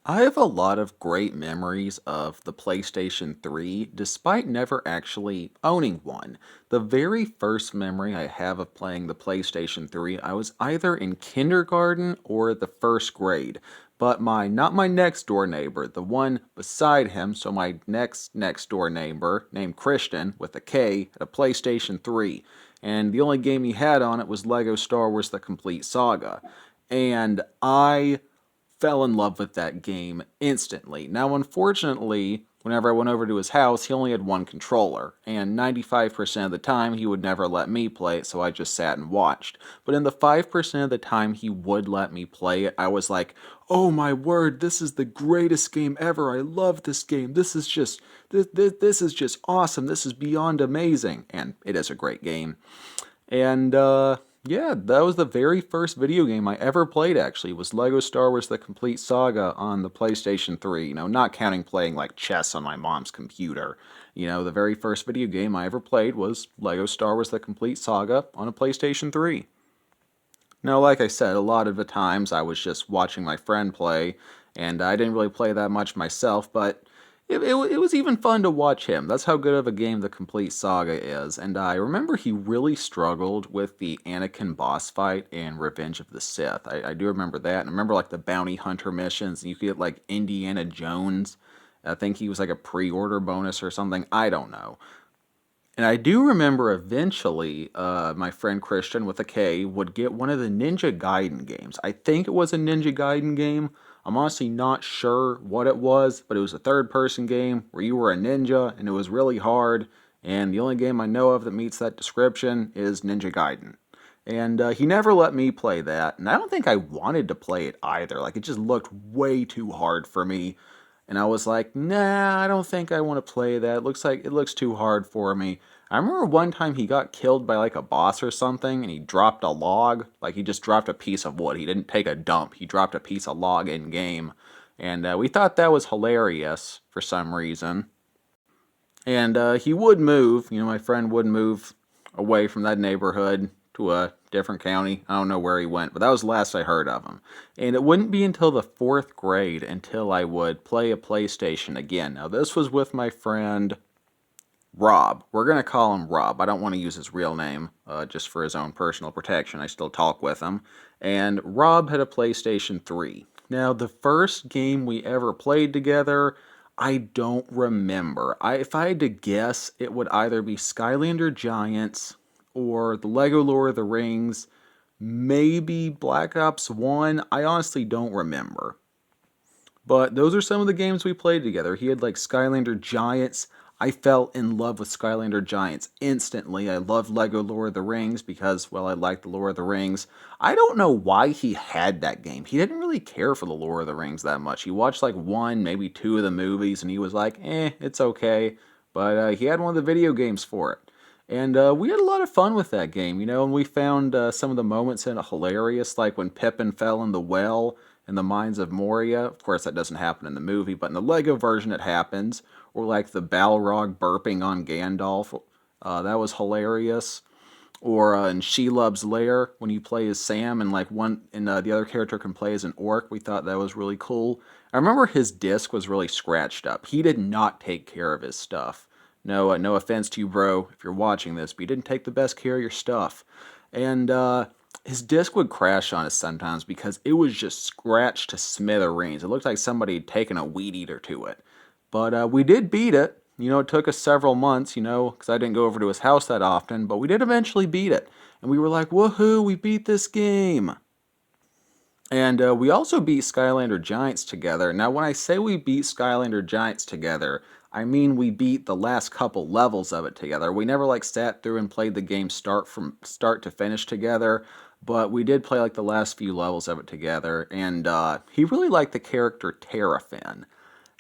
I have a lot of great memories of the PlayStation 3, despite never actually owning one. The very first memory I have of playing the PlayStation 3, I was either in kindergarten or the first grade. But not my next door neighbor, the one beside him, so my next door neighbor, named Christian, with a K, had a PlayStation 3. And the only game he had on it was Lego Star Wars The Complete Saga. And I fell in love with that game instantly. Now, unfortunately, whenever I went over to his house, he only had one controller, and 95% of the time he would never let me play it, so I just sat and watched. But in the 5% of the time he would let me play it, I was like, oh my word, this is the greatest game ever. I love this game. This is just awesome. This is beyond amazing. And it is a great game. And yeah, that was the very first video game I ever played actually, was Lego Star Wars The Complete Saga on the PlayStation 3, not counting playing like chess on my mom's computer. The very first video game I ever played was Lego Star Wars The Complete Saga on a PlayStation 3. Now, like I said, a lot of the times I was just watching my friend play, and I didn't really play that much myself, but it was even fun to watch him. That's how good of a game the Complete Saga is. And I remember he really struggled with the Anakin boss fight in Revenge of the Sith. I do remember that. And I remember like the bounty hunter missions, and you could get like Indiana Jones. I think he was like a pre-order bonus or something. I don't know. And I do remember eventually my friend Christian with a K would get one of the Ninja Gaiden games. I think it was a Ninja Gaiden game. I'm honestly not sure what it was, but it was a third person game where you were a ninja and it was really hard. And the only game I know of that meets that description is Ninja Gaiden. And he never let me play that. And I don't think I wanted to play it either. Like, it just looked way too hard for me. And I was like, nah, I don't think I want to play that. It looks too hard for me. I remember one time he got killed by like a boss or something and he dropped a log. Like he just dropped a piece of wood. He didn't take a dump. He dropped a piece of log in game. And we thought that was hilarious for some reason. And he would move. My friend would move away from that neighborhood to a different county. I don't know where he went, but that was the last I heard of him. And it wouldn't be until the fourth grade until I would play a PlayStation again. Now, this was with my friend Rob. We're going to call him Rob. I don't want to use his real name just for his own personal protection. I still talk with him. And Rob had a PlayStation 3. Now, the first game we ever played together, I don't remember. If I had to guess, it would either be Skylander Giants or the Lego Lord of the Rings, maybe Black Ops 1. I honestly don't remember. But those are some of the games we played together. He had like Skylander Giants. I fell in love with Skylander Giants instantly. I loved Lego Lord of the Rings because, well, I liked the Lord of the Rings. I don't know why he had that game. He didn't really care for the Lord of the Rings that much. He watched like one, maybe two of the movies, and he was like, it's okay. But he had one of the video games for it. And we had a lot of fun with that game, and we found some of the moments in it hilarious, like when Pippin fell in the well in the Mines of Moria. Of course, that doesn't happen in the movie, but in the Lego version it happens. Or like the Balrog burping on Gandalf. That was hilarious. Or in Shelob's Lair, when you play as Sam and the other character can play as an orc. We thought that was really cool. I remember his disc was really scratched up. He did not take care of his stuff. No offense to you, bro, if you're watching this, but you didn't take the best care of your stuff. And his disc would crash on us sometimes because it was just scratched to smithereens. It looked like somebody had taken a weed eater to it. But we did beat it. It took us several months, because I didn't go over to his house that often, but we did eventually beat it. And we were like, woohoo, we beat this game. And we also beat Skylander Giants together. Now, when I say we beat Skylander Giants together, I mean we beat the last couple levels of it together. We never sat through and played the game from start to finish together, but we did play the last few levels of it together. And he really liked the character Terrafin.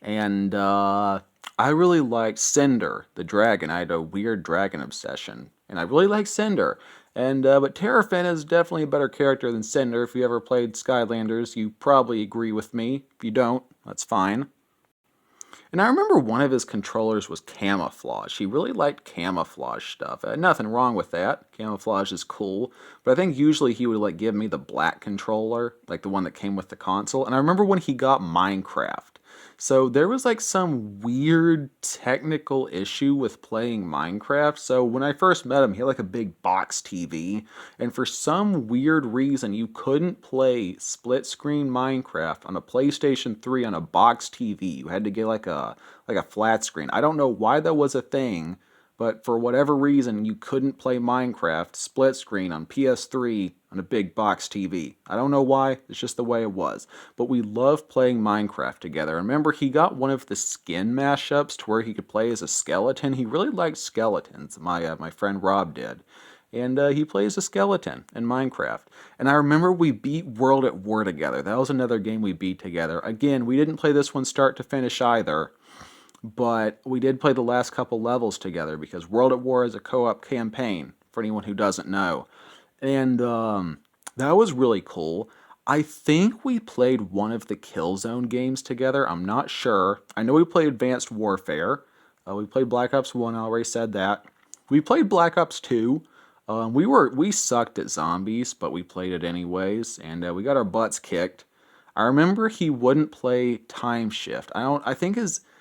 And I really liked Cinder, the dragon. I had a weird dragon obsession. And I really liked Cinder. And but Terrafin is definitely a better character than Cinder. If you ever played Skylanders, you probably agree with me. If you don't, that's fine. And I remember one of his controllers was camouflage. He really liked camouflage stuff. Nothing wrong with that. Camouflage is cool. But I think usually he would like give me the black controller, like the one that came with the console. And I remember when he got Minecraft. So there was like some weird technical issue with playing Minecraft. So when I first met him, he had like a big box TV. And for some weird reason, you couldn't play split screen Minecraft on a PlayStation 3 on a box TV. You had to get like a flat screen. I don't know why that was a thing, but for whatever reason, you couldn't play Minecraft split screen on PS3 on a big box TV. I don't know why, it's just the way it was. But we loved playing Minecraft together. Remember, he got one of the skin mashups to where he could play as a skeleton. He really liked skeletons, my friend Rob did. And he plays a skeleton in Minecraft. And I remember we beat World at War together. That was another game we beat together. Again, we didn't play this one start to finish either, but we did play the last couple levels together because World at War is a co-op campaign, for anyone who doesn't know. And that was really cool. I think we played one of the Killzone games together. I'm not sure. I know we played Advanced Warfare. We played Black Ops 1, I already said that. We played Black Ops 2. We sucked at zombies, but we played it anyways, and we got our butts kicked. I remember he wouldn't play Time Shift. I think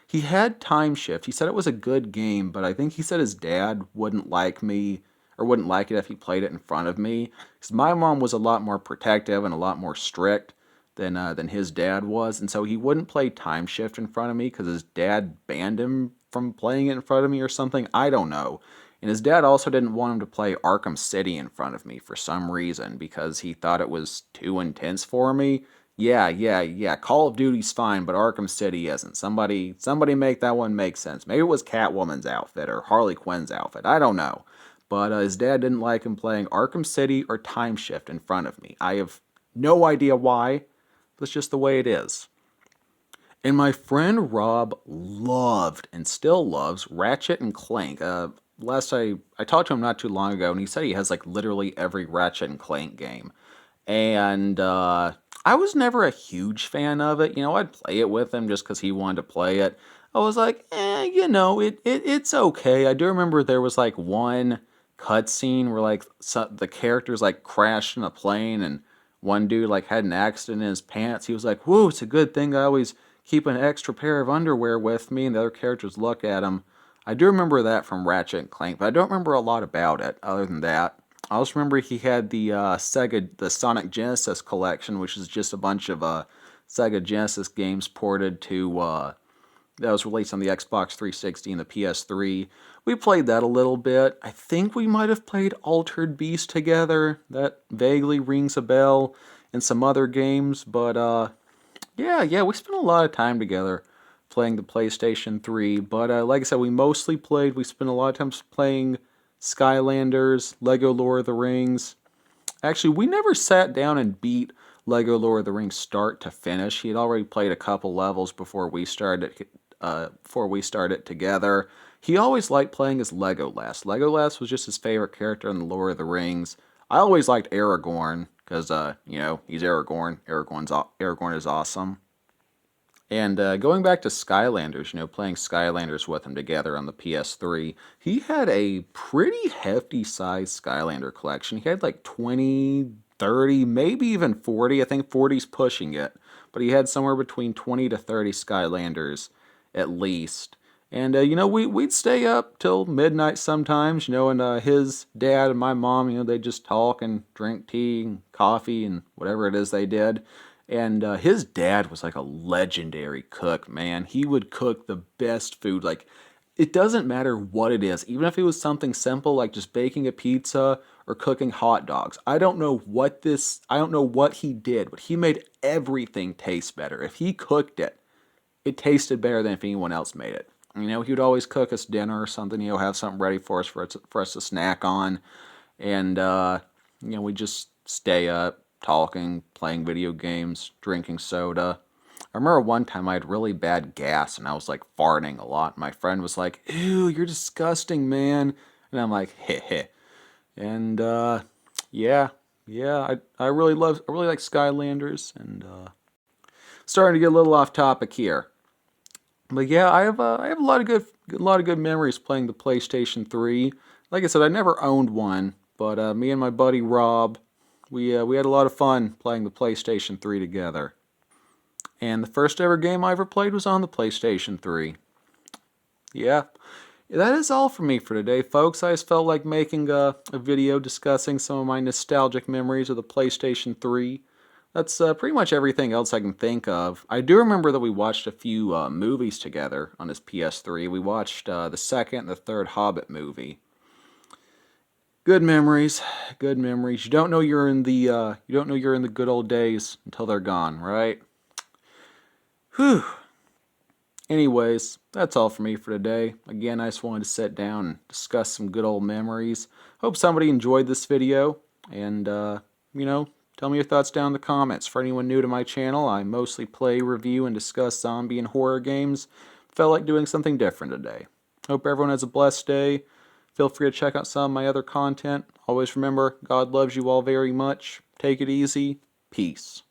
he had Time Shift. He said it was a good game, but I think he said his dad wouldn't like me or wouldn't like it if he played it in front of me. Because my mom was a lot more protective and a lot more strict than his dad was, and so he wouldn't play Time Shift in front of me because his dad banned him from playing it in front of me or something. I don't know. And his dad also didn't want him to play Arkham City in front of me for some reason because he thought it was too intense for me. Yeah. Call of Duty's fine, but Arkham City isn't. Somebody make that one make sense. Maybe it was Catwoman's outfit or Harley Quinn's outfit. I don't know. But his dad didn't like him playing Arkham City or Time Shift in front of me. I have no idea why. That's just the way it is. And my friend Rob loved and still loves Ratchet and Clank. Last I talked to him not too long ago, and he said he has like literally every Ratchet and Clank game. And I was never a huge fan of it. You know, I'd play it with him just because he wanted to play it. I was like, it's okay. I do remember there was like one cutscene where like the characters like crashed in a plane, and one dude like had an accident in his pants. He was like, "Whoa, it's a good thing I always keep an extra pair of underwear with me," and the other characters look at him. I do remember that from Ratchet and Clank, but I don't remember a lot about it other than that. I also remember he had the Sonic Genesis collection, which is just a bunch of Sega Genesis games ported to that was released on the Xbox 360 and the PS3. We played that a little bit. I think we might have played Altered Beast together. That vaguely rings a bell, and some other games, but yeah, we spent a lot of time together playing the PlayStation 3. But like I said, we spent a lot of time playing Skylanders, Lego Lord of the Rings. Actually, we never sat down and beat Lego Lord of the Rings start to finish. He had already played a couple levels before we started together. He always liked playing as Legolas. Legolas was just his favorite character in the Lord of the Rings. I always liked Aragorn because he's Aragorn. Aragorn is awesome. And going back to Skylanders, playing Skylanders with him together on the PS3, he had a pretty hefty sized Skylander collection. He had like 20, 30, maybe even 40. I think 40's pushing it. But he had somewhere between 20 to 30 Skylanders at least. And, we'd stay up till midnight sometimes, and his dad and my mom, they'd just talk and drink tea and coffee and whatever it is they did. And his dad was like a legendary cook, man. He would cook the best food. Like, it doesn't matter what it is. Even if it was something simple like just baking a pizza or cooking hot dogs. I don't know what he did, but he made everything taste better. If he cooked it, it tasted better than if anyone else made it. He would always cook us dinner or something, have something ready for us to snack on. And, we just stay up, talking, playing video games, drinking soda. I remember one time I had really bad gas and I was like farting a lot. My friend was like, "Ew, you're disgusting, man." And I'm like, "Heh heh." And yeah, I really like Skylanders, and starting to get a little off topic here. But yeah, I have a lot of good memories playing the PlayStation 3. Like I said, I never owned one, but me and my buddy Rob, we had a lot of fun playing the PlayStation 3 together. And the first ever game I ever played was on the PlayStation 3. Yeah, that is all for me for today, folks. I just felt like making a video discussing some of my nostalgic memories of the PlayStation 3. That's pretty much everything else I can think of. I do remember that we watched a few movies together on his PS3. We watched the second and the third Hobbit movie. Good memories, good memories. You don't know you're in the good old days until they're gone, right? Whew. Anyways, that's all for me for today. Again, I just wanted to sit down and discuss some good old memories. Hope somebody enjoyed this video, and, tell me your thoughts down in the comments. For anyone new to my channel, I mostly play, review, and discuss zombie and horror games. Felt like doing something different today. Hope everyone has a blessed day. Feel free to check out some of my other content. Always remember, God loves you all very much. Take it easy. Peace.